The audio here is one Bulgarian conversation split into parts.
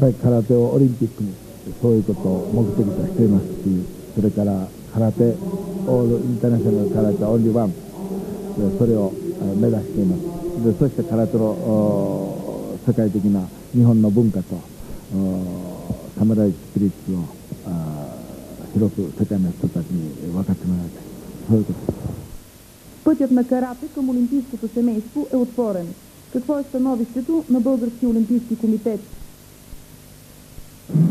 ぱり空手をオリンピックにそういうことを目的としていますし、それから空手オールインターナショナル空手オンリーワン、それを目指しています。でそして空手の世界的な日本の文化と侍スピリッツを広く世界の人たちに分かってもらいたい、そういうことです。Пътят на карате към олимпийското семейство е отворен. Какво е становището на Българския олимпийски комитет?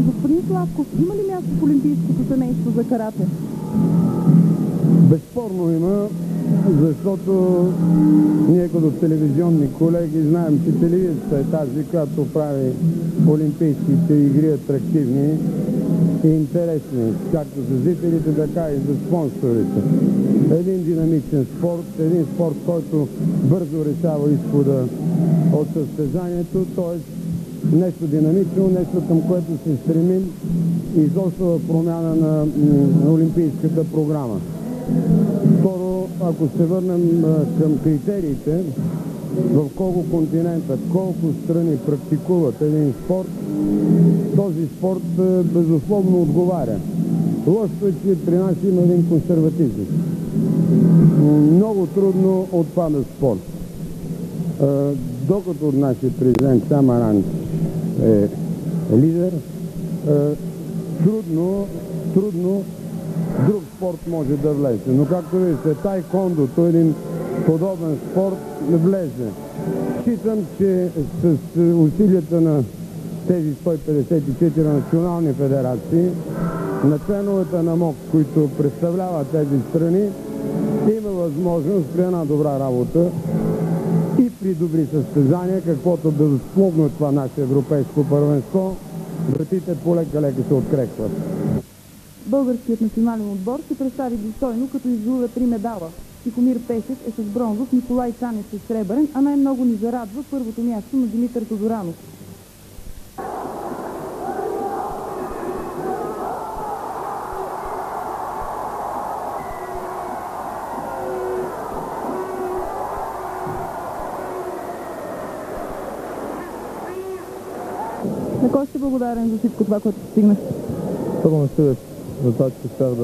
Господин Славков, има ли място в олимпийското семейство за карате? Безспорно има, защото ние като телевизионни колеги знаем, че телевизията е тази, която прави олимпийските игри атрактивни и интересни, както за зрителите, така и за спонсорите. Един динамичен спорт, един спорт, който бързо решава изхода от състезанието, т.е. нещо динамично, нещо към което се стремим изобщо промяна на олимпийската програма. Второ, ако се върнем към критериите, в колко континента, колко страни практикуват един спорт, този спорт безусловно отговаря. Лошото е, че при нас има един консерватизъм. Много трудно отпада спорт. Докато нашия президент Самаранч е лидер, трудно друг спорт може да влезе. Но както виждате, тайкондото, един подобен спорт, влезе. Считам, че с усилията на тези 154 национални федерации, на членовете на МОК, които представляват тези страни, има възможност при една добра работа и при добри състезания, каквото безусловно е това наше европейско първенство, вратите полека-лека се открехват. Българският национален отбор се представи достойно, като извоюва 3 медала. Тихомир Пешев е с бронзов, Николай Цанев с сребърен, а най-много ни зарадва първото място на Димитър Тодоранов. На кой сте благодарен за всичко това, което постигнахте? Първо на себе за това, че успях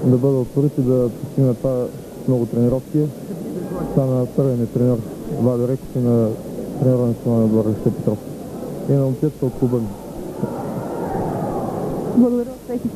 да бъда открит и да постигна това с много тренировки. Това на първия ми треньор Владо Реков и на треньора на националния отбор Алексей Петров. И на момчетата от клуба ми. Благодаря, успехи.